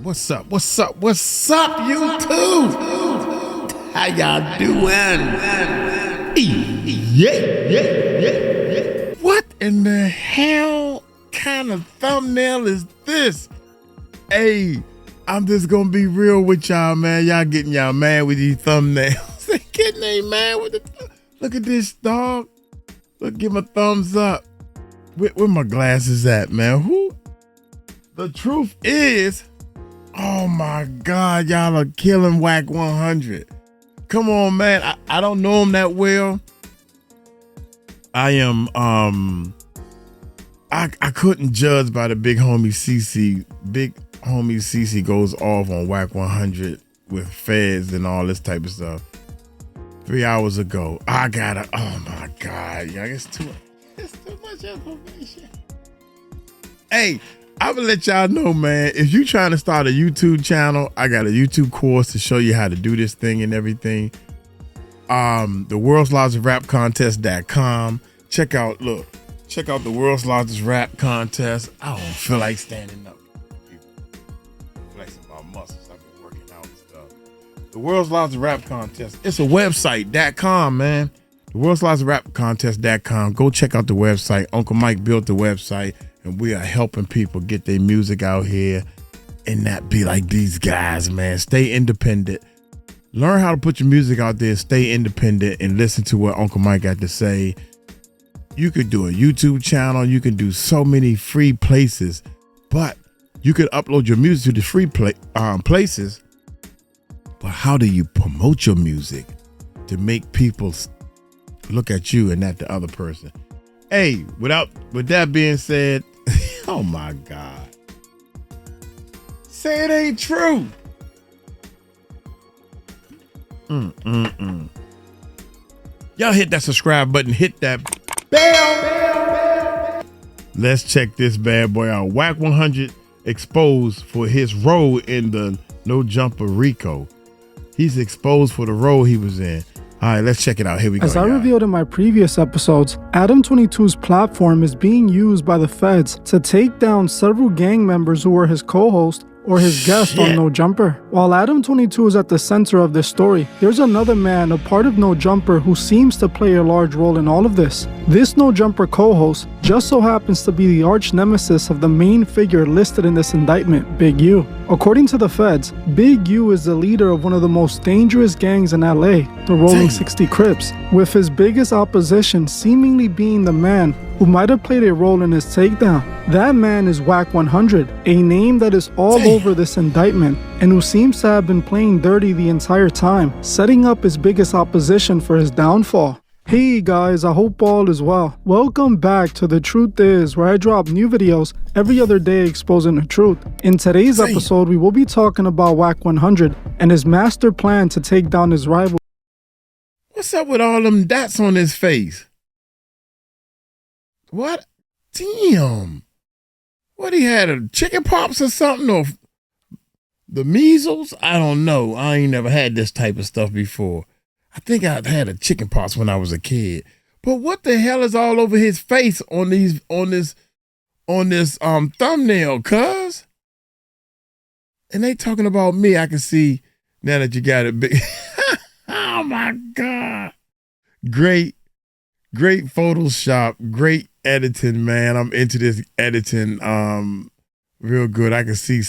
What's up, YouTube? How y'all doing? Yeah. What in the hell kind of thumbnail is this? Hey, I'm just gonna be real with y'all, man. Y'all getting y'all mad with these thumbnails. They getting they mad with the look at this dog. Look, give him a thumbs up. Where my glasses at, man? Who? The truth is, oh my God, y'all are killing Wack 100. Come on, man. I don't know him that well. I am I couldn't judge by the big homie CC. Big homie CC goes off on Wack 100 with feds and all this type of stuff. 3 hours ago. I gotta, oh my God. Yeah, it's too much information. Hey, I'm gonna let y'all know, man, if you trying to start a YouTube channel, I got a YouTube course to show you how to do this thing and everything. The World's Largest Rap Contest.com. Check out the World's Rap Contest. I don't feel like standing up. Flexing my muscles. I've been working out and stuff. The World's Largest Rap Contest. It's a website.com, man. The World's Largest Rap Contest.com. Go check out the website. Uncle Mike built the website, and we are helping people get their music out here and not be like these guys, man. Stay independent. Learn how to put your music out there. Stay independent and listen to what Uncle Mike got to say. You could do a YouTube channel. You can do so many free places, but you could upload your music to the free places. But how do you promote your music to make people look at you and not the other person? Hey, with that being said, oh my God. Say it ain't true. Y'all hit that subscribe button, hit that bell. Let's check this bad boy out. Wack 100 exposed for his role in the No Jumper Rico. He's exposed for the role he was in. All right, let's check it out. Here we go. As I revealed in my previous episodes, Adam 22's platform is being used by the feds to take down several gang members who were his co-host or his guest on No Jumper. While Adam 22 is at the center of this story, there's another man, a part of No Jumper, who seems to play a large role in all of this. This No Jumper co-host just so happens to be the arch nemesis of the main figure listed in this indictment, Big U. According to the feds, Big U is the leader of one of the most dangerous gangs in LA, the Rolling 60 Crips, with his biggest opposition seemingly being the man who might have played a role in his takedown. That man is Wack 100, a name that is all over this indictment and who seems to have been playing dirty the entire time, setting up his biggest opposition for his downfall. Hey guys, I hope all is well. Welcome back to The Truth Is, where I drop new videos every other day exposing the truth. In today's episode, we will be talking about Wack 100 and his master plan to take down his rival. What's up with all them dots on his face? What? Damn. What, he had a chicken pox or something, or the measles? I don't know. I ain't never had this type of stuff before. I think I had a chicken pox when I was a kid. But what the hell is all over his face on this thumbnail, cuz? And they talking about me. I can see now that you got it big. Oh my God. Great Photoshop, great editing, man. I'm into this editing real good. I can see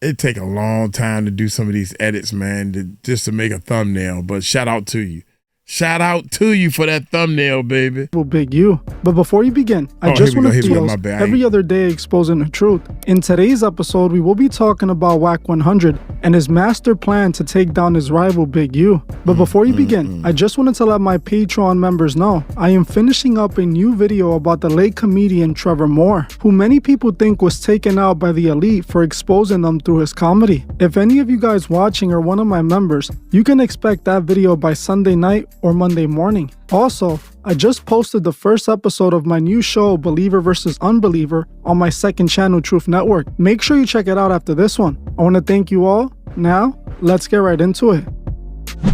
it take a long time to do some of these edits, man, just to make a thumbnail. But shout out to you. Shout out to you for that thumbnail, baby. Big U. But before you begin, I just want to videos every other day exposing the truth. In today's episode, we will be talking about Wack 100 and his master plan to take down his rival, Big U. But before you begin, I just wanted to let my Patreon members know I am finishing up a new video about the late comedian Trevor Moore, who many people think was taken out by the elite for exposing them through his comedy. If any of you guys watching are one of my members, you can expect that video by Sunday night or Monday morning. Also, I just posted the first episode of my new show, Believer vs. Unbeliever, on my second channel, Truth Network. Make sure you check it out after this one. I want to thank you all. Now, let's get right into it.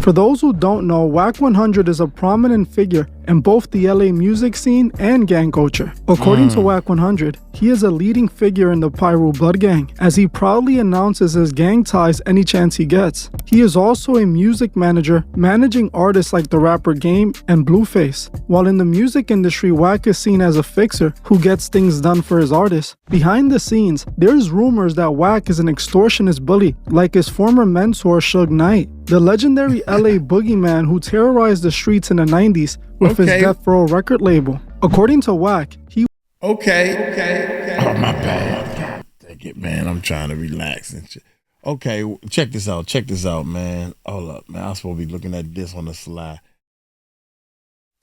For those who don't know, Wack 100 is a prominent figure in both the LA music scene and gang culture. According to Wack 100, he is a leading figure in the Pyro Blood Gang, as he proudly announces his gang ties any chance he gets. He is also a music manager, managing artists like the rapper Game and Blueface. While in the music industry, Wack is seen as a fixer who gets things done for his artists. Behind the scenes, there's rumors that Wack is an extortionist bully, like his former mentor Suge Knight, the legendary LA boogeyman who terrorized the streets in the 90s with his Death Row record label. According to Wack, he Okay. Oh, my bad. God, dang it, man. I'm trying to relax and shit. Okay, check this out, man. Hold up, man. I'm supposed to be looking at this on the slide.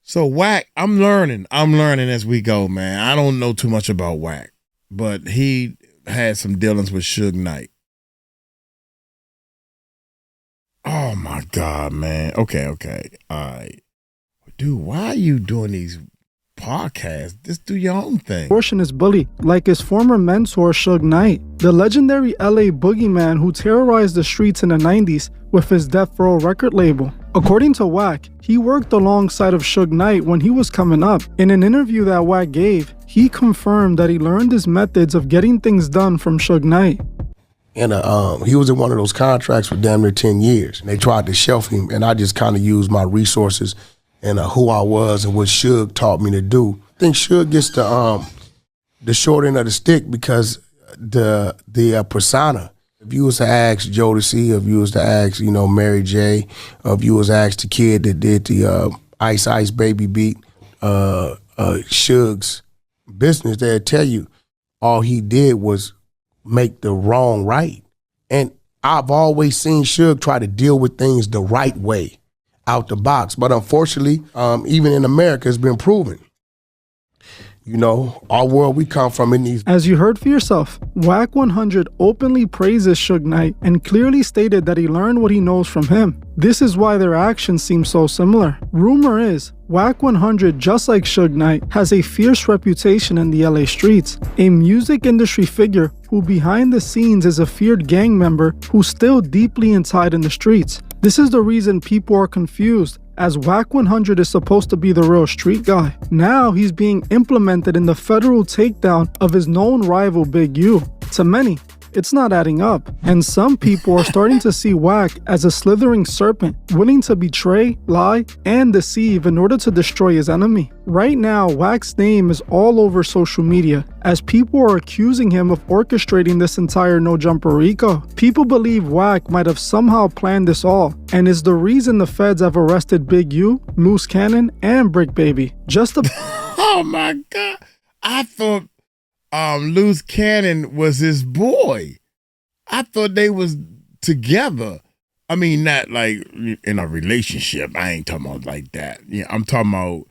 So Wack, I'm learning as we go, man. I don't know too much about Wack, but he had some dealings with Suge Knight. Oh my God, man. Okay. All right. Dude, why are you doing these podcasts? Just do your own thing. Extortionist bully, like his former mentor Suge Knight, the legendary LA boogeyman who terrorized the streets in the 90s with his Death Row record label. According to Wack, he worked alongside of Suge Knight when he was coming up. In an interview that Wack gave, he confirmed that he learned his methods of getting things done from Suge Knight. And he was in one of those contracts for damn near 10 years. And they tried to shelf him, and I just kind of used my resources and who I was and what Suge taught me to do. I think Suge gets the short end of the stick because the persona. If you was to ask Jodeci, if you was to ask, Mary J, if you was to ask the kid that did the Ice Ice Baby beat, Suge's business, they'd tell you all he did was make the wrong right. And I've always seen Suge try to deal with things the right way, out the box. But unfortunately, even in America, it's been proven. Our world we come from in these. As you heard for yourself, Wack 100 openly praises Suge Knight and clearly stated that he learned what he knows from him. This is why their actions seem so similar. Rumor is, Wack 100, just like Suge Knight, has a fierce reputation in the LA streets. A music industry figure who behind the scenes is a feared gang member who's still deeply inside in the streets. This is the reason people are confused, as Wack 100 is supposed to be the real street guy. Now he's being implemented in the federal takedown of his known rival Big U. To many, it's not adding up, and some people are starting to see Wack as a slithering serpent, willing to betray, lie, and deceive in order to destroy his enemy. Right now, Wack's name is all over social media, as people are accusing him of orchestrating this entire No Jumper Rico. People believe Wack might have somehow planned this all, and is the reason the feds have arrested Big U, Loose Cannon, and Brick Baby. Oh my God. I thought Loose Cannon was his boy. I thought they was together. I mean, not like in a relationship. I ain't talking about like that. Yeah, I'm talking about,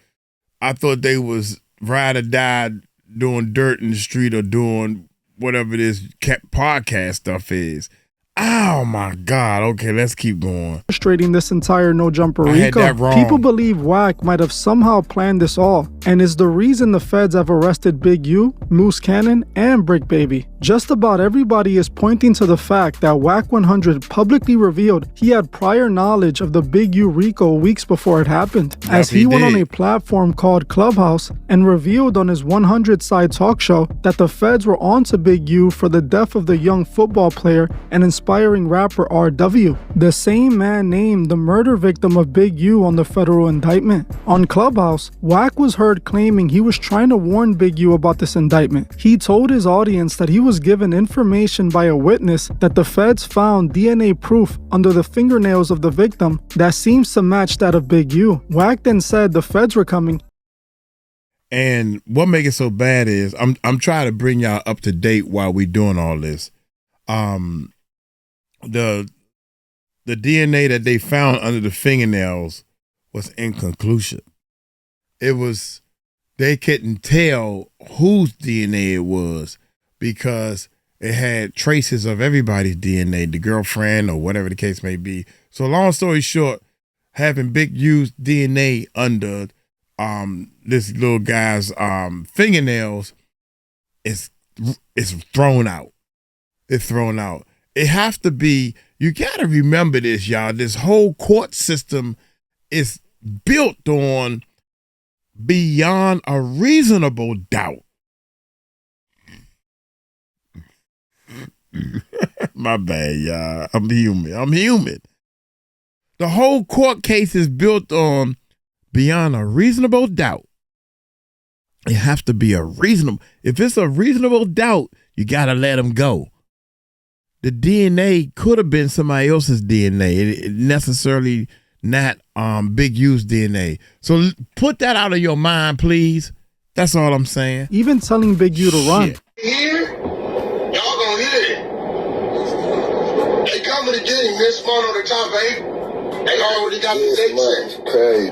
I thought they was ride or die doing dirt in the street or doing whatever this podcast stuff is. Oh my God. Okay, let's keep going. Orchestrating this entire No Jumper Rico. I had that wrong. People believe Wack might have somehow planned this all, and is the reason the feds have arrested Big U, Loose Cannon, and Brick Baby. Just about everybody is pointing to the fact that Wack 100 publicly revealed he had prior knowledge of the Big U Rico weeks before it happened, as he went on a platform called Clubhouse and revealed on his 100 Side talk show that the feds were onto Big U for the death of the young football player and inspiring rapper RW, the same man named the murder victim of Big U on the federal indictment. On Clubhouse, Wack was heard claiming he was trying to warn Big U about this indictment. He told his audience that he was given information by a witness that the feds found DNA proof under the fingernails of the victim that seems to match that of Big U. Wack then said the feds were coming. And what makes it so bad is I'm trying to bring y'all up to date while we doing all this. The DNA that they found under the fingernails was inconclusive. They couldn't tell whose DNA it was because it had traces of everybody's DNA, the girlfriend or whatever the case may be. So long story short, having Big U's DNA under this little guy's fingernails is thrown out. It's thrown out. It has to be, you got to remember this, y'all. This whole court system is built on beyond a reasonable doubt. My bad, y'all. I'm human. The whole court case is built on beyond a reasonable doubt. It has to be a reasonable. If it's a reasonable doubt, you got to let him go. The DNA could have been somebody else's DNA. It necessarily not Big U's DNA. So put that out of your mind, please. That's all I'm saying. Even telling Big U to run. Here, y'all gonna hear it. They coming to get him this month on the top 8. They already got the date set. Okay.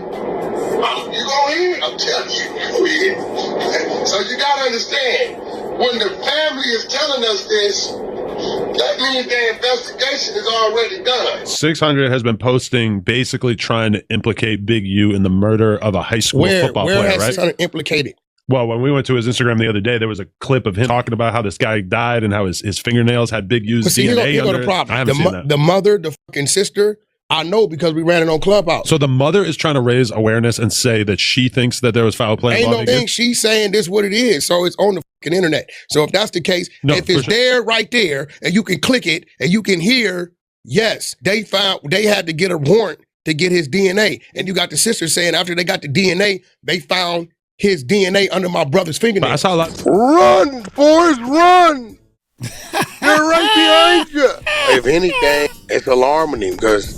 You gonna hear it? I'm telling you, you gonna hear it. So you gotta understand, when the family is telling us this, that means the investigation is already done. 600 has been posting, basically trying to implicate Big U in the murder of a high school football player, right? Where has 600 implicated? Well, when we went to his Instagram the other day, there was a clip of him talking about how this guy died and how his fingernails had Big U's DNA under it. I haven't seen that. The mother, the fucking sister, I know because we ran it on Clubhouse. So the mother is trying to raise awareness and say that she thinks that there was foul play. Ain't no thing. She's saying this what it is. So it's on the fucking internet. So if that's the case, if it's there, right there, and you can click it and you can hear, yes, they had to get a warrant to get his DNA. And you got the sister saying after they got the DNA, they found his DNA under my brother's fingernails. I saw a lot. Run, Forrest, run! They're right behind you. If anything, it's alarming him because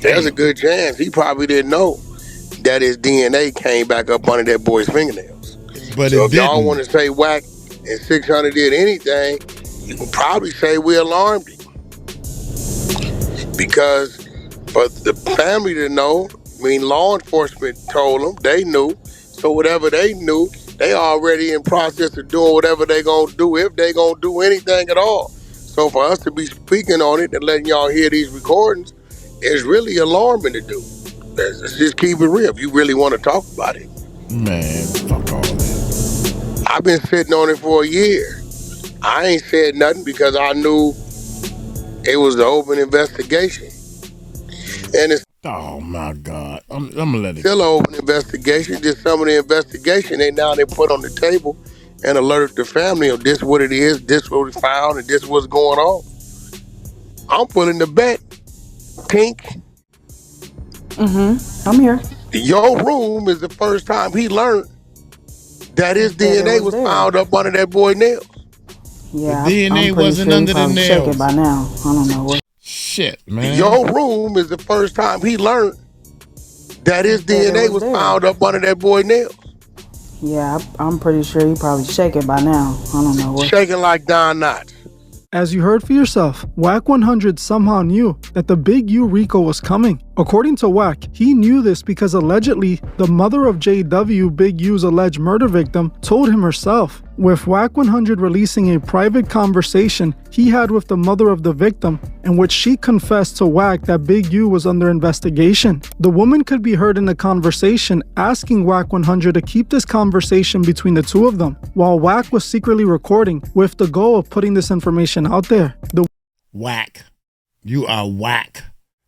there's a good chance he probably didn't know that his DNA came back up under that boy's fingernails. But so if y'all want to say Wack and 600 did anything, you can probably say we alarmed him. Because for the family to know, law enforcement told them, they knew. So whatever they knew, they already in process of doing whatever they gonna do, if they gonna do anything at all. So for us to be speaking on it and letting y'all hear these recordings is really alarming to do. Let's just keep it real if you really want to talk about it. Man, fuck all that. I've been sitting on it for a year. I ain't said nothing because I knew it was the open investigation. And it's oh my God. I'm gonna let it still an open investigation. Just some of the investigation they put on the table and alerted the family of this what it is, this what we found, and this what's going on. I'm willing to bet, Tink. I'm here. Your room is the first time he learned that his DNA was found up under that boy's nails. Yeah, the DNA wasn't under the nails. Check it by now. I don't know what. Shit, man. Your room is the first time he learned that his DNA was found up under that boy's nails. Yeah, I'm pretty sure he probably shaking by now. I don't know what. Shaking like Don Knotts. As you heard for yourself, Wack 100 somehow knew that the Big U RICO was coming. According to Wack, he knew this because allegedly, the mother of JW, Big U's alleged murder victim, told him herself. With Wack 100 releasing a private conversation he had with the mother of the victim, in which she confessed to Wack that Big U was under investigation. The woman could be heard in the conversation asking Wack 100 to keep this conversation between the two of them, while Wack was secretly recording with the goal of putting this information out there. Wack. You are whack.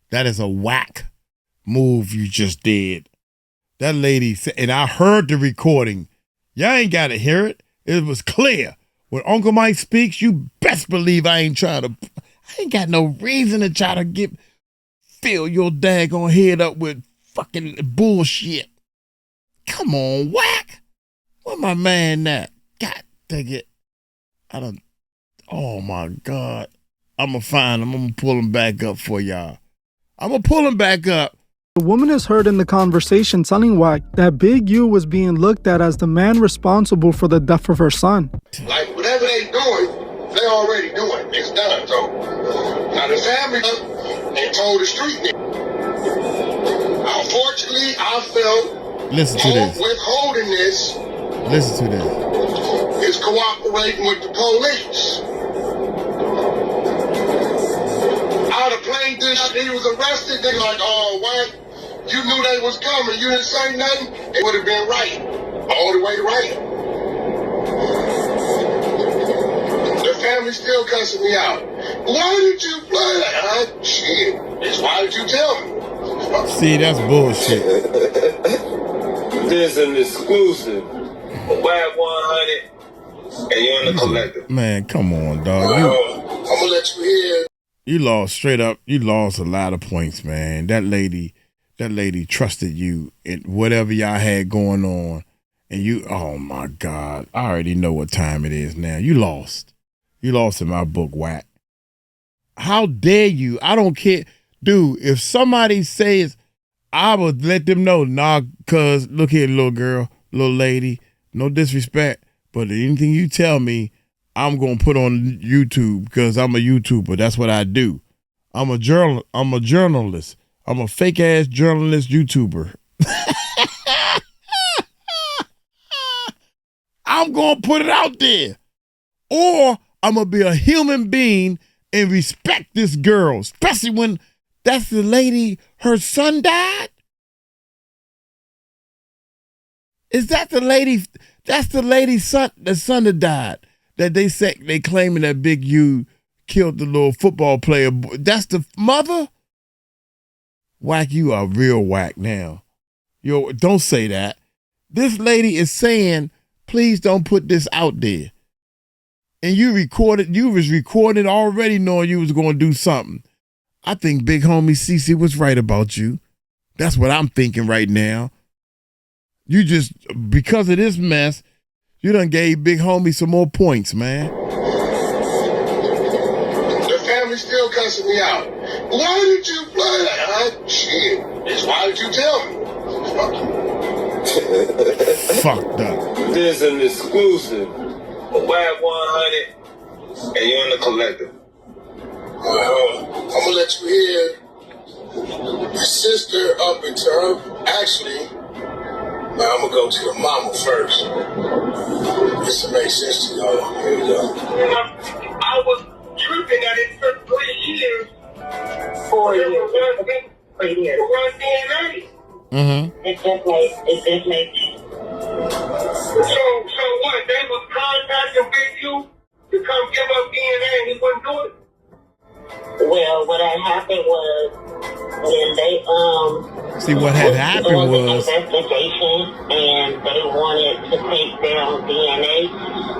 That is a whack move you just did. That lady said, and I heard the recording. Y'all ain't got to hear it. It was clear. When Uncle Mike speaks, you best believe I ain't got no reason to try to fill your daggone head up with fucking bullshit. Come on, Wack. Where my man at? God dang it. Oh my God. I'm going to find him. I'm going to pull him back up for y'all. I'm going to pull him back up. The woman is heard in the conversation telling Wack that Big U was being looked at as the man responsible for the death of her son. Like, whatever they doing, they already doing it. It's done. So, now the family they told the street. Unfortunately, I felt withholding this. Listen to this. Is cooperating with the police. I'd have played this. He was arrested. They like, oh, Wack. You knew they was coming. You didn't say nothing. It would have been right. All the way right. The family still cussing me out. Why did you play? Shit. Why did you tell me? See, that's bullshit. This is an exclusive. Wack 100, and you're in the collective. Man, come on, dog. I'm gonna let you hear. You lost straight up. You lost a lot of points, man. That lady trusted you in whatever y'all had going on, and you. Oh my God, I already know what time it is now. You lost. You lost in my book, Wack. How dare you? I don't care, dude. If somebody says, I would let them know. Nah, cuz look here, little girl, little lady. No disrespect, but anything you tell me, I'm gonna put on YouTube because I'm a YouTuber. That's what I do. I'm a journalist. I'm a fake ass journalist YouTuber. I'm gonna put it out there, or I'm gonna be a human being and respect this girl, especially when that's the lady. Her son died. Is that the lady? That's the lady's son. The son that died. That they say they claiming that Big U killed the little football player. That's the mother. Wack, you are real whack now. Yo, don't say that. This lady is saying, please don't put this out there. And you was recording already knowing you was going to do something. I think big homie CC was right about you. That's what I'm thinking right now. You just, because of this mess, you done gave big homie some more points, man. The family still cussing me out. Why did you play that? Shit. Why did you tell me? Fucked up. This is an exclusive. Wack 100, and you're in the collective. I'm gonna let you hear your sister up into her. Actually, now I'm gonna go to your mama first. This will make sense to y'all. Here we go. I was tripping that it took 3 years. 4 years. 3 years. To run DNA. Mm-hmm. It just made So what? They was contacting Big U to come give us DNA and he wouldn't do it? Well, what had happened was when they See, what had happened was investigation and they wanted to take down DNA.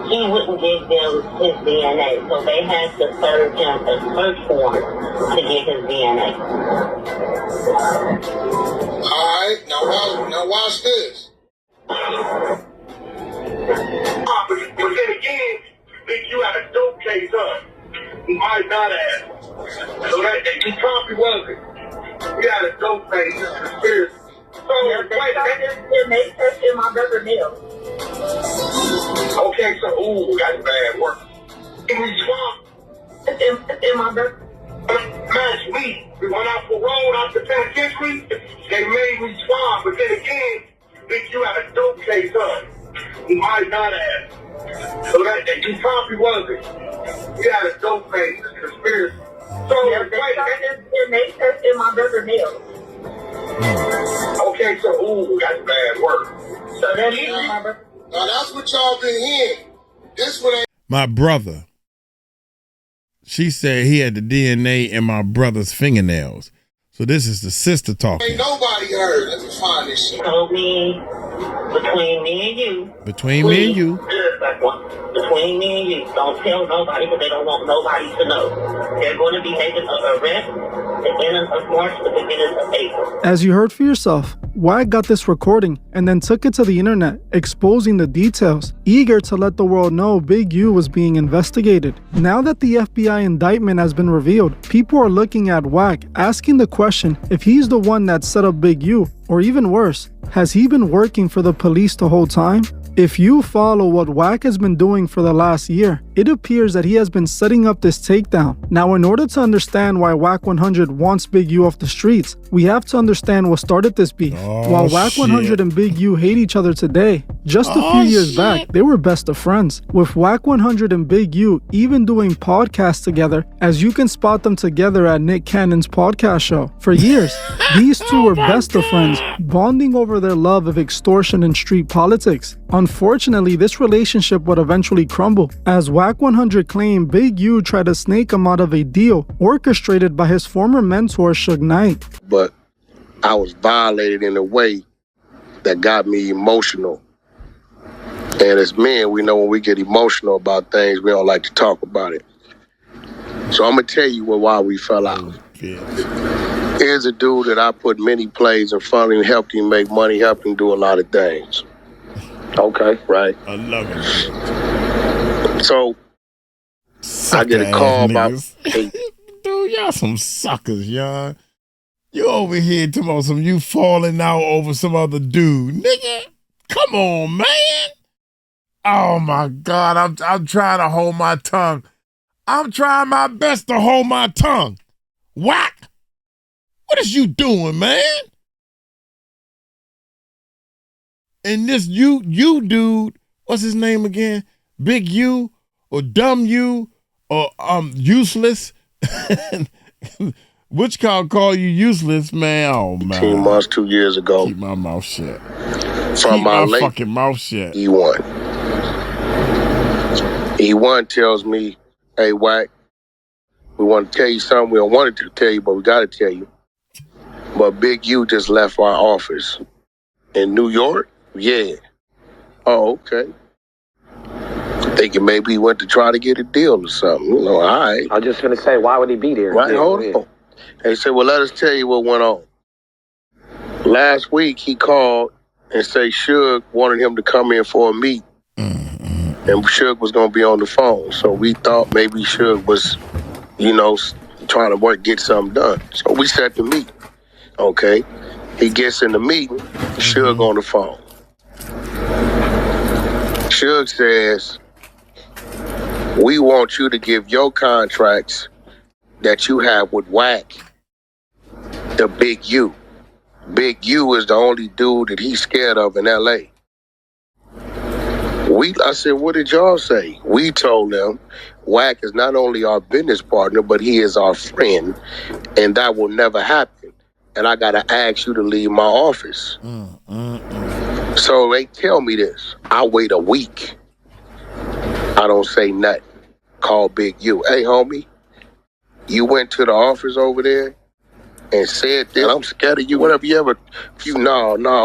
He wouldn't give them his DNA, so they had to serve him a search warrant to get his DNA. All right, now watch this. But then again, Big U had a dope case on. He might not have. So that he probably wasn't. He had a dope case. It's a conspiracy. So They tested my brother Neil. Okay, so that's bad work. In response, It's in my brother. last week, we went out parole out the penitentiary. They made me swab, but then again, Big U had a dope case on. He might not have. So that he probably wasn't. He had a dope case. It's a conspiracy. So They tested my brother Neil. okay, so that's bad work. So that's my brother. Now that's what y'all been hearing. This one ain't. my brother. She said he had the DNA in my brother's fingernails. So this is the sister talking. Ain't nobody heard. Let me find this shit. Told me between me and you. Between me and you. Between me and you. Don't tell nobody because they don't want nobody to know. They're going to be making an arrest the end of March, the beginning of April. As you heard for yourself, Wack got this recording and then took it to the internet, exposing the details, eager to let the world know Big U was being investigated. Now that the FBI indictment has been revealed, people are looking at Wack, asking the question if he's the one that set up Big U, or even worse, has he been working for the police the whole time? If you follow what Wack has been doing for the last year, it appears that he has been setting up this takedown. Now, in order to understand why Wack 100 wants Big U off the streets, we have to understand what started this beef. While Wack 100 and Big U hate each other today, just a few years back, they were best of friends. With Wack 100 and Big U even doing podcasts together, as you can spot them together at Nick Cannon's podcast show. For years, these two were best of friends, bonding over their love of extortion and street politics. Unfortunately, this relationship would eventually crumble, as Wack 100 claimed Big U tried to snake him out of a deal orchestrated by his former mentor Suge Knight. But I was violated in a way that got me emotional. And as men, we know when we get emotional about things, we don't like to talk about it. So I'm going to tell you why we fell out. Here's a dude that I put many plays in front of him, helped him make money, helped him do a lot of things. Okay, right? I love it. So I get a call about... Dude, y'all some suckers, y'all. You over here talking about you falling out over some other dude. Nigga, come on, man. Oh, my God. I'm trying to hold my tongue. I'm trying my best to hold my tongue. Wack. What is you doing, man? And this you dude, what's his name again? Big U or Dumb U or Useless? Which call you useless, man? Oh, man. 18 months, 2 years ago. Keep my mouth shut. From my late fucking mouth shut. E1. E1 tells me, hey, Wack, we want to tell you something. We don't want to tell you, but we got to tell you. But Big U just left our office. In New York? Yeah. Oh, okay. Thinking maybe he went to try to get a deal or something. You know, all right. I was just going to say, why would he be there? Right, hold on. They said, well, let us tell you what went on. Last week, he called and said Suge wanted him to come in for a meet. And Suge was going to be on the phone. So we thought maybe Suge was, trying to get something done. So we set the meet. Okay. He gets in the meeting, Suge on the phone. Suge says, we want you to give your contracts that you have with Wack to Big U. Big U is the only dude that he's scared of in L.A. I said, what did y'all say? We told them Wack is not only our business partner, but he is our friend, and that will never happen. And I got to ask you to leave my office. So they tell me this. I wait a week. I don't say nothing. Call Big U. Hey, homie, you went to the office over there and said that I'm scared of you. Whatever you ever,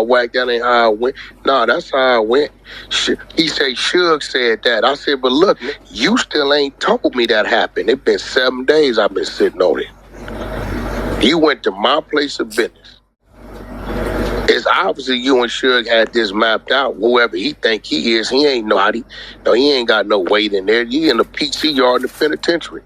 Wack, that ain't how I went. Nah, that's how I went. He said, Suge said that. I said, but look, you still ain't told me that happened. It's been 7 days I've been sitting on it. You went to my place of business. It's obviously you and Suge had this mapped out. Whoever he think he is, he ain't nobody. No, he ain't got no weight in there. You in the PC yard in the penitentiary.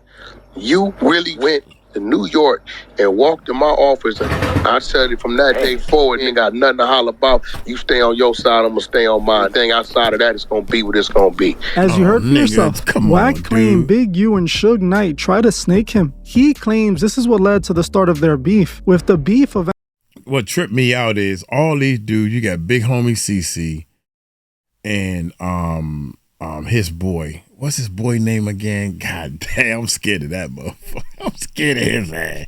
You really went to New York and walked in my office. And I said it from that day forward, ain't got nothing to holler about. You stay on your side, I'm going to stay on mine. Thing outside of that, it's going to be what it's going to be. As you heard for yourself, Wack claimed Big U and Suge Knight tried to snake him. He claims this is what led to the start of their beef. With the beef of... What tripped me out is all these dudes, you got Big Homie CC and his boy. What's his boy name again? God damn, I'm scared of that motherfucker. I'm scared of his ass.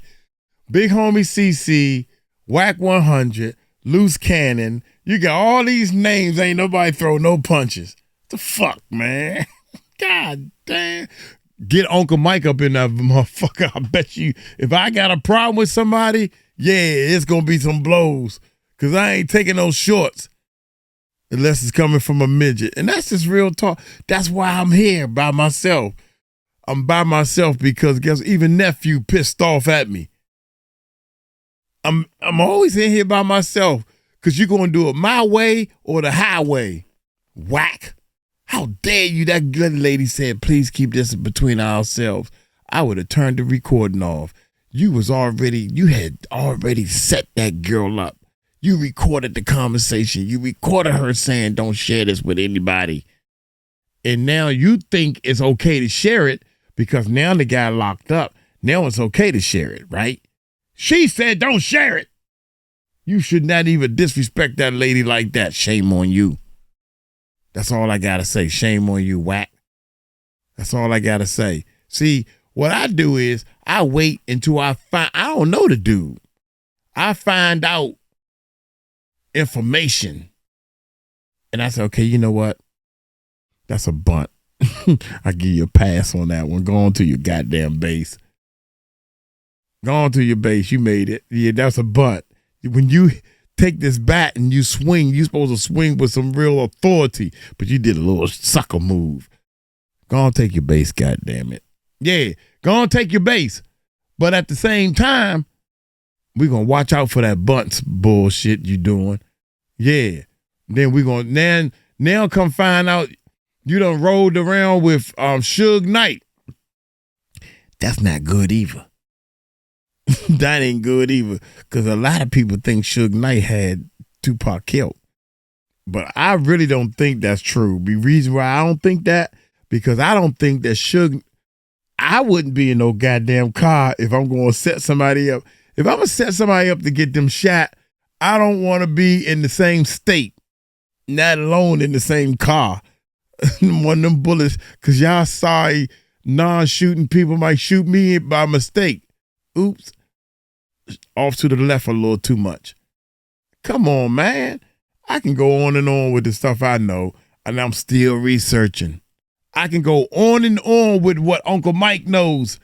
Big Homie CC, Wack 100, Loose Cannon. You got all these names, ain't nobody throw no punches. What the fuck, man? God damn. Get Uncle Mike up in that motherfucker. I bet you, if I got a problem with somebody, yeah, it's going to be some blows. Because I ain't taking no shorts. Unless it's coming from a midget. And that's just real talk. That's why I'm here by myself. I'm by myself because even nephew pissed off at me. I'm always in here by myself because you're going to do it my way or the highway. Wack. How dare you? That good lady said, please keep this between ourselves. I would have turned the recording off. You had already set that girl up. You recorded the conversation. You recorded her saying, don't share this with anybody. And now you think it's okay to share it because now the guy locked up. Now it's okay to share it, right? She said, don't share it. You should not even disrespect that lady like that. Shame on you. That's all I got to say. Shame on you, Wack. That's all I got to say. See, what I do is I wait until I don't know the dude. I find out information. And I say, okay, you know what? That's a bunt. I give you a pass on that one. Go on to your goddamn base. Go on to your base. You made it. Yeah, that's a bunt. When you take this bat and you swing. You supposed to swing with some real authority, but you did a little sucker move. Go on, take your base, goddammit. Yeah, go on, take your base. But at the same time, we're going to watch out for that bunts bullshit you doing. Yeah. Then we're going to, now come find out you done rolled around with Suge Knight. That's not good either. That ain't good either. Because a lot of people think Suge Knight had Tupac killed. But I really don't think that's true. The reason why I don't think that, because I don't think that Suge, I wouldn't be in no goddamn car if I'm going to set somebody up. If I'm going to set somebody up to get them shot, I don't want to be in the same state, not alone in the same car. One of them bullets, because y'all sorry non-shooting people might shoot me by mistake. Oops. Off to the left a little too much. Come on, man. I can go on and on with the stuff I know, and I'm still researching. I can go on and on with what Uncle Mike knows,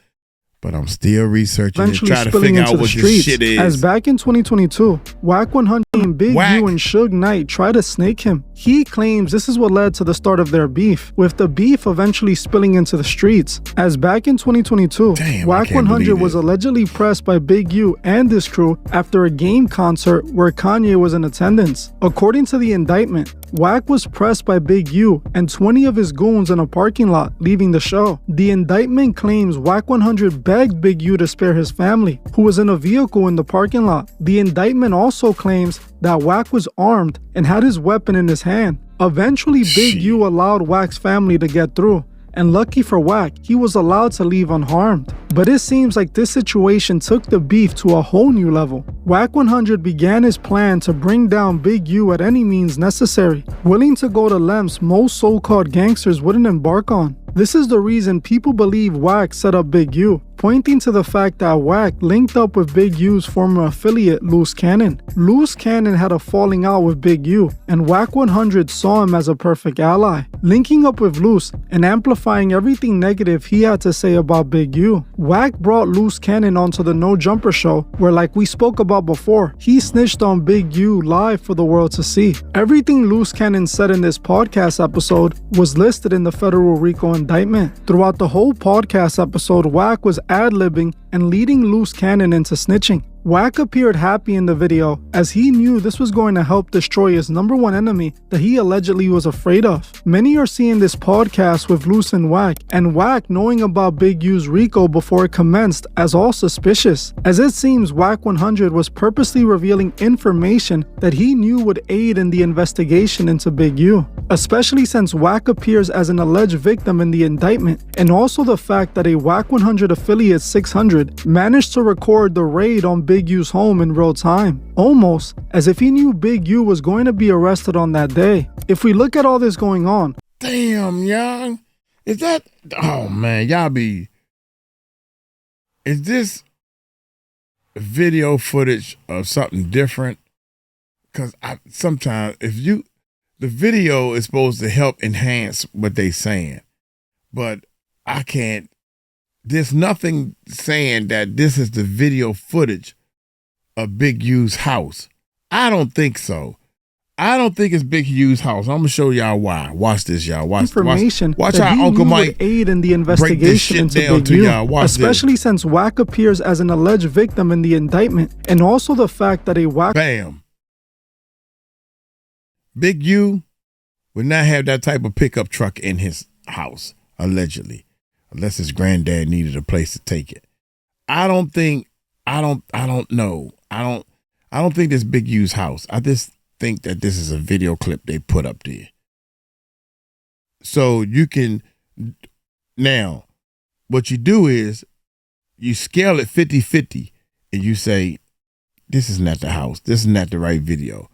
but I'm still researching and trying to figure out what this shit is. As back in 2022, Wack 100 and Big U and Suge Knight try to snake him. He claims this is what led to the start of their beef, with the beef eventually spilling into the streets. As back in 2022, Wack 100 was allegedly pressed by Big U and his crew after a game concert where Kanye was in attendance. According to the indictment, Wack was pressed by Big U and 20 of his goons in a parking lot, leaving the show. The indictment claims Wack 100 begged Big U to spare his family, who was in a vehicle in the parking lot. The indictment also claims that Wack was armed and had his weapon in his hand. Eventually, Big U allowed Wack's family to get through, and lucky for Wack, he was allowed to leave unharmed. But it seems like this situation took the beef to a whole new level. Wack 100 began his plan to bring down Big U at any means necessary, willing to go to lengths most so-called gangsters wouldn't embark on. This is the reason people believe Wack set up Big U, pointing to the fact that Wack linked up with Big U's former affiliate, Loose Cannon. Loose Cannon had a falling out with Big U, and Wack 100 saw him as a perfect ally, linking up with Loose and amplifying everything negative he had to say about Big U. Wack brought Loose Cannon onto the No Jumper show, where, like we spoke about before, he snitched on Big U live for the world to see. Everything Loose Cannon said in this podcast episode was listed in the federal RICO indictment. Throughout the whole podcast episode, Wack was ad-libbing and leading Loose Cannon into snitching. Wack appeared happy in the video as he knew this was going to help destroy his number one enemy that he allegedly was afraid of. Many are seeing this podcast with Loose and Wack knowing about Big U's RICO before it commenced as all suspicious, as it seems Wack 100 was purposely revealing information that he knew would aid in the investigation into Big U, especially since Wack appears as an alleged victim in the indictment, and also the fact that a Wack 100 affiliate 600 managed to record the raid on Big U's home in real time, almost as if he knew Big U was going to be arrested on that day. If we look at all this going on, damn, young, is that, oh man, is this video footage of something different? Because sometimes the video is supposed to help enhance what they saying, but there's nothing saying that this is the video footage of Big U's house. I don't think so. I don't think it's Big U's house. I'm gonna show y'all why. Watch this, y'all. Watch how Uncle Mike aid in the investigation into Big U, especially since Wack appears as an alleged victim in the indictment, and also the fact that a Wack Big U would not have that type of pickup truck in his house, allegedly, unless his granddad needed a place to take it. I don't know. I don't think this Big U's house. I just think that this is a video clip they put up there. So you can, now, what you do is you scale it 50-50 and you say, this is not the house. This is not the right video.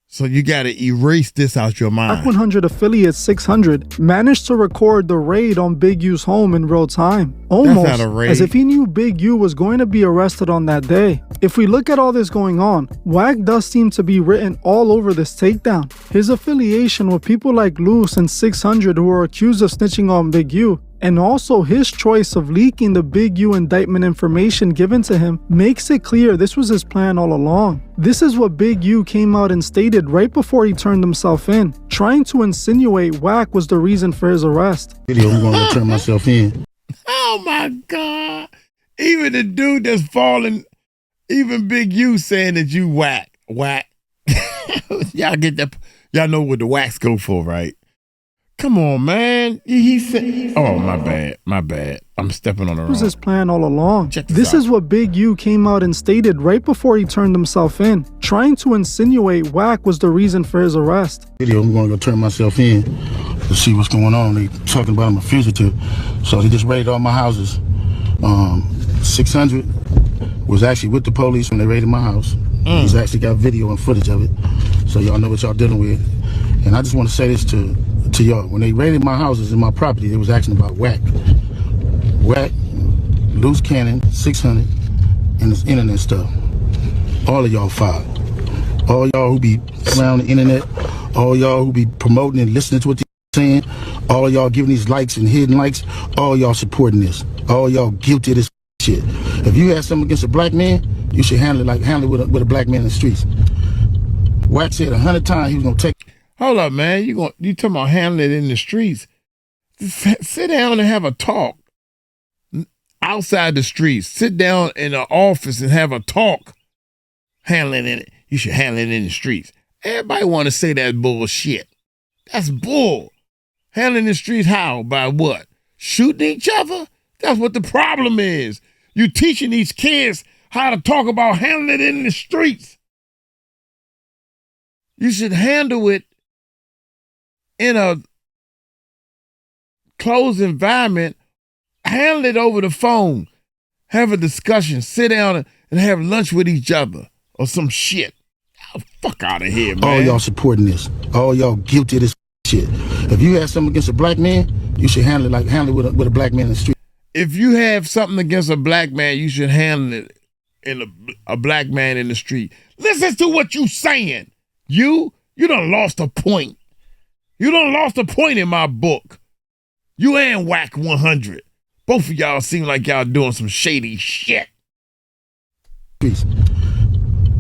So you got to erase this out your mind. Wack 100 affiliate 600 managed to record the raid on Big U's home in real time, almost as if he knew Big U was going to be arrested on that day. If we look at all this going on, Wack does seem to be written all over this takedown. His affiliation with people like Loose and 600 who are accused of snitching on Big U And also his choice of leaking the Big U indictment information given to him makes it clear this was his plan all along. This is what Big U came out and stated right before he turned himself in, trying to insinuate Wack was the reason for his arrest. I'm going to turn myself in. Oh my God. Even the dude that's falling, even Big U saying that you whack. Y'all get that? Y'all know what the whacks go for, right? Come on, man. He said, oh, my bad. I'm stepping on the wrong. This was his plan all along. This is what Big U came out and stated right before he turned himself in, trying to insinuate Wack was the reason for his arrest. I'm going to go turn myself in to see what's going on. They talking about I'm a fugitive. So they just raided all my houses. 600 was actually with the police when they raided my house. He's actually got video and footage of it. So y'all know what y'all dealing with. And I just want to say this to y'all. When they raided my houses and my property, they was asking about Wack, loose cannon, 600, and this internet stuff. All of y'all filed. All y'all who be around the internet, all y'all who be promoting and listening to what they're saying, all y'all giving these likes and hidden likes, all y'all supporting this. All y'all guilty of this shit. If you have something against a black man, you should handle it with a black man in the streets. Wack said 100 times he was gonna take. Hold up, man. You talking about handling it in the streets? Sit down and have a talk outside the streets. Sit down in the office and have a talk. Handling it. You should handle it in the streets. Everybody want to say that bullshit. That's bull. Handling the streets how? By what? Shooting each other? That's what the problem is. You teaching these kids how to talk about handling it in the streets. You should handle it in a closed environment. Handle it over the phone. Have a discussion. Sit down and have lunch with each other or some shit. Oh, fuck out of here, man. All y'all supporting this. All y'all guilty of this shit. If you have something against a black man, you should handle it with a black man in the street. If you have something against a black man, you should handle it in a black man in the street. Listen to what you saying. You done lost a point. You done lost a point in my book. You and Wack 100. Both of y'all seem like y'all doing some shady shit.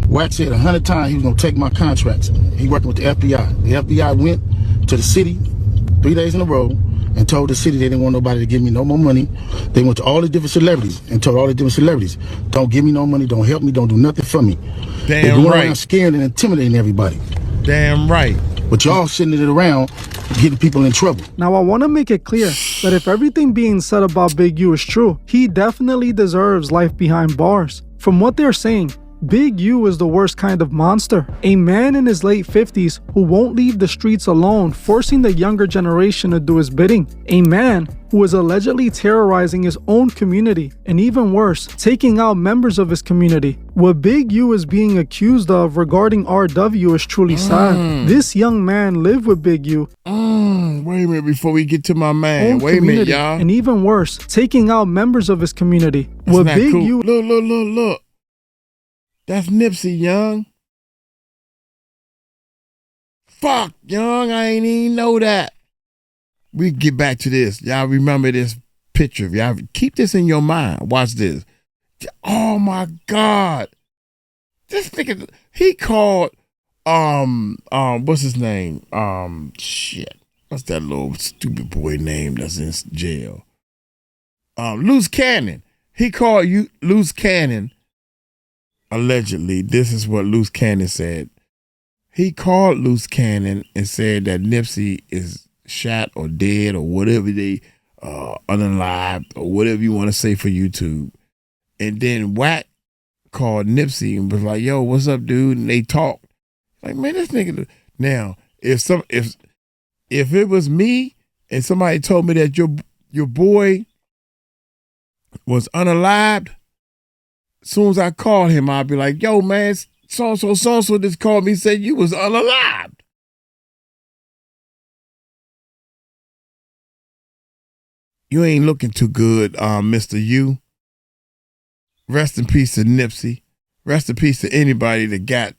Wack said 100 times he was gonna take my contracts. He working with the FBI. The FBI went to the city 3 days in a row and told the city they didn't want nobody to give me no more money. They went to all the different celebrities and told all the different celebrities, don't give me no money, don't help me, don't do nothing for me. They're going around scaring and intimidating everybody. Damn right. But y'all sending it around, getting people in trouble. Now, I want to make it clear that if everything being said about Big U is true, he definitely deserves life behind bars. From what they're saying, Big U is the worst kind of monster. A man in his late 50s who won't leave the streets alone, forcing the younger generation to do his bidding. A man who is allegedly terrorizing his own community, and even worse, taking out members of his community. What Big U is being accused of regarding RW is truly sad. This young man lived with Big U. Wait a minute before we get to my man. Wait a minute, y'all. And even worse, taking out members of his community. What Big U... Look. That's Nipsey, Young. Fuck, Young, I ain't even know that. We get back to this. Y'all remember this picture. Y'all keep this in your mind. Watch this. Oh my God. This nigga, he called, what's his name? Shit. What's that little stupid boy name that's in jail? Loose Cannon. He called you Loose Cannon. Allegedly, this is what Loose Cannon said. He called Loose Cannon and said that Nipsey is shot or dead or whatever they unalived or whatever you want to say for YouTube. And then Wack called Nipsey and was like, "Yo, what's up, dude?" And they talked. Like, man, this nigga. Now, if it was me and somebody told me that your boy was unalived, as soon as I called him, I'd be like, "Yo, man, so-and-so just called me and said you was unalived." You ain't looking too good, Mr. U. Rest in peace to Nipsey. Rest in peace to anybody that got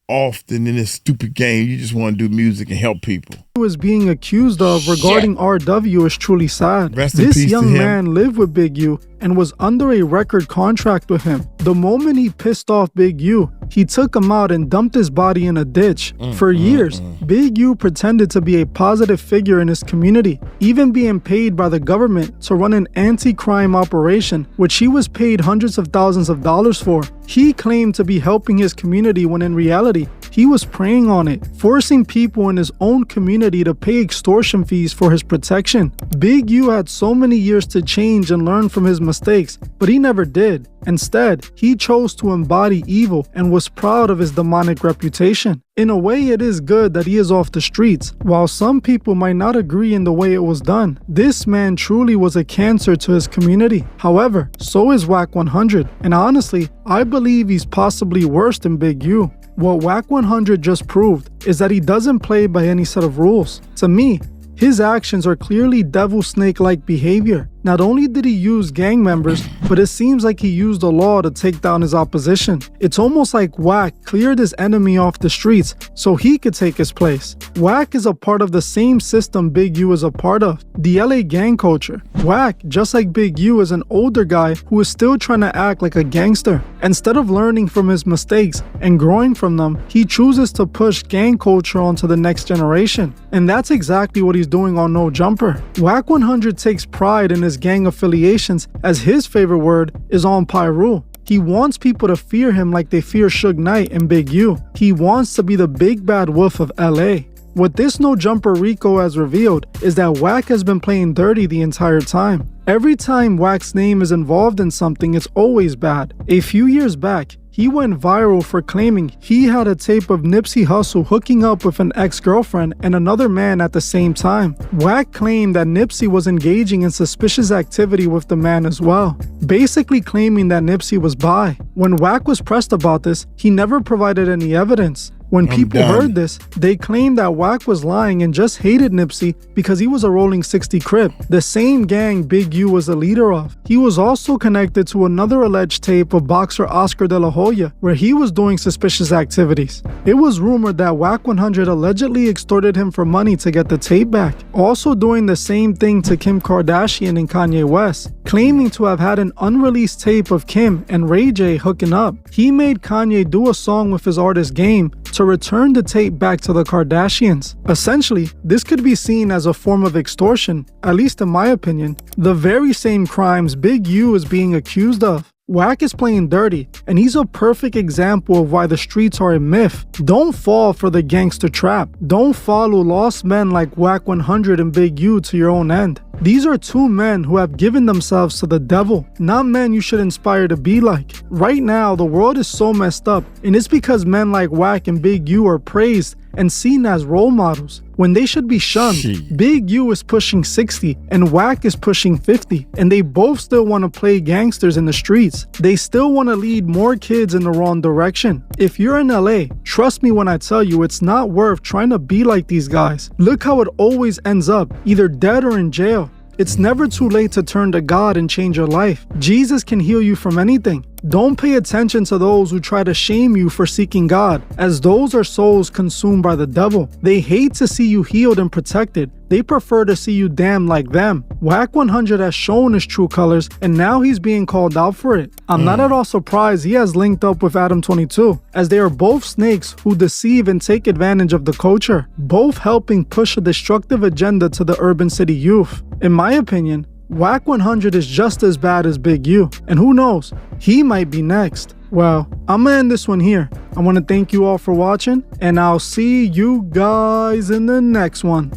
often in this stupid game. You just want to do music and help people. Was being accused of regarding RW is truly sad. Rest in This peace young to him. man lived with Big U and was under a record contract with him. The moment he pissed off Big U, he took him out and dumped his body in a ditch. For years, Big U pretended to be a positive figure in his community, even being paid by the government to run an anti-crime operation, which he was paid hundreds of thousands of dollars for. He claimed to be helping his community when in reality, he was preying on it, forcing people in his own community to pay extortion fees for his protection. Big U had so many years to change and learn from his mistakes, but he never did. Instead, he chose to embody evil and was proud of his demonic reputation. In a way, it is good that he is off the streets. While some people might not agree in the way it was done, this man truly was a cancer to his community. However, so is Wack 100, and honestly, I believe he's possibly worse than Big U. What Wack 100 just proved is that he doesn't play by any set of rules. To me, his actions are clearly devil snake-like behavior. Not only did he use gang members, but it seems like he used the law to take down his opposition. It's almost like Wack cleared his enemy off the streets so he could take his place. Wack is a part of the same system Big U is a part of, the LA gang culture. Wack, just like Big U, is an older guy who is still trying to act like a gangster. Instead of learning from his mistakes and growing from them, he chooses to push gang culture onto the next generation. And that's exactly what he's doing on No Jumper. Wack 100 takes pride in his gang affiliations, as his favorite word is on Pyru. He wants people to fear him like they fear Suge Knight and Big U. He wants to be the big bad wolf of LA. What this No Jumper Rico has revealed is that Wack has been playing dirty the entire time. Every time Wack's name is involved in something, it's always bad. A few years back, he went viral for claiming he had a tape of Nipsey Hussle hooking up with an ex-girlfriend and another man at the same time. Wack claimed that Nipsey was engaging in suspicious activity with the man as well, basically claiming that Nipsey was bi. When Wack was pressed about this, he never provided any evidence. When people heard this, they claimed that Wack was lying and just hated Nipsey because he was a Rolling 60 Crip, the same gang Big U was a leader of. He was also connected to another alleged tape of boxer Oscar De La Hoya, where he was doing suspicious activities. It was rumored that Wack 100 allegedly extorted him for money to get the tape back, also doing the same thing to Kim Kardashian and Kanye West, claiming to have had an unreleased tape of Kim and Ray J hooking up. He made Kanye do a song with his artist Game to return the tape back to the Kardashians. Essentially, this could be seen as a form of extortion, at least in my opinion, the very same crimes Big U is being accused of. Wack is playing dirty, and he's a perfect example of why the streets are a myth. Don't fall for the gangster trap. Don't follow lost men like Wack 100 and Big U to your own end. These are two men who have given themselves to the devil, not men you should inspire to be like. Right now, the world is so messed up, and it's because men like Wack and Big U are praised and seen as role models when they should be shunned. Big U is pushing 60 and Wack is pushing 50, and they both still want to play gangsters in the streets. They still want to lead more kids in the wrong direction. If you're in LA, trust me when I tell you it's not worth trying to be like these guys. Look how it always ends up, either dead or in jail. It's never too late to turn to God and change your life. Jesus can heal you from anything. Don't pay attention to those who try to shame you for seeking God, as those are souls consumed by the devil. They hate to see you healed and protected. They prefer to see you damned like them. Wack 100 has shown his true colors, and now he's being called out for it. I'm not at all surprised he has linked up with Adam 22, as they are both snakes who deceive and take advantage of the culture, both helping push a destructive agenda to the urban city youth. In my opinion, Wack 100 is just as bad as Big U, and who knows, he might be next. Well, I'm gonna end this one here. I want to thank you all for watching, and I'll see you guys in the next one.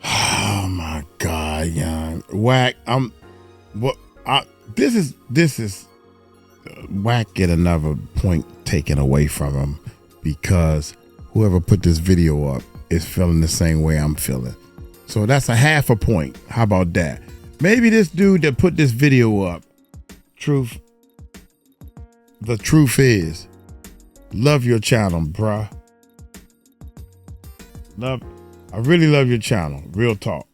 Oh my God, young Wack, this is Wack get another point taken away from him, because whoever put this video up is feeling the same way I'm feeling. So that's a half a point. How about that? Maybe this dude that put this video up, the truth is, love your channel, bruh. I really love your channel. Real talk.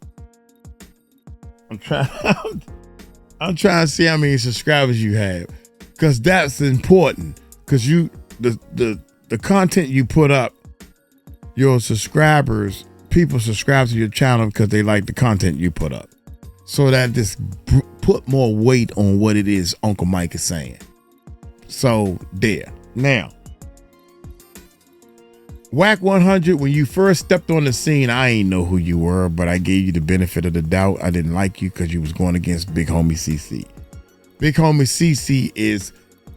I'm trying to see how many subscribers you have, because that's important. Because the content you put up, your subscribers, people subscribe to your channel because they like the content you put up. So that just put more weight on what it is Uncle Mike is saying. So there. Now, Wack 100, when you first stepped on the scene, I ain't know who you were, but I gave you the benefit of the doubt. I didn't like you because you was going against Big Homie CC. Big Homie CC is,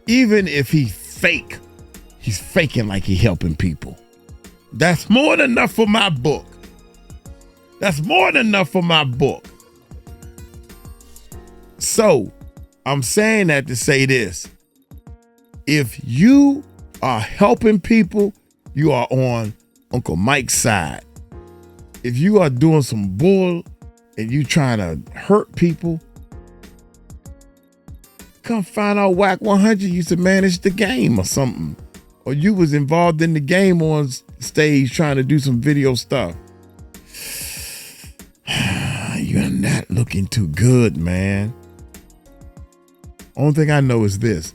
even if he's faking like he helping people. That's more than enough for my book. That's more than enough for my book. So, I'm saying that to say this. If you are helping people, you are on Uncle Mike's side. If you are doing some bull and you trying to hurt people, come find out Wack 100 used to manage the game or something. Or you was involved in the game on stage trying to do some video stuff. You're not looking too good, man. Only thing I know is this.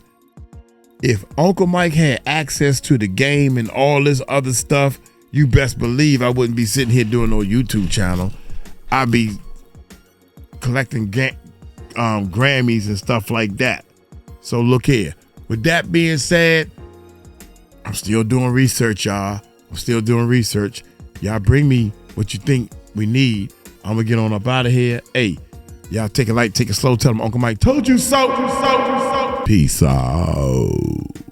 If Uncle Mike had access to the game and all this other stuff, you best believe I wouldn't be sitting here doing no YouTube channel. I'd be collecting Grammys and stuff like that. So look here. With that being said, I'm still doing research, y'all. I'm still doing research. Y'all bring me what you think we need. I'm gonna get on up out of here. Hey, y'all take it light, take it slow. Tell them Uncle Mike told you so. Peace out.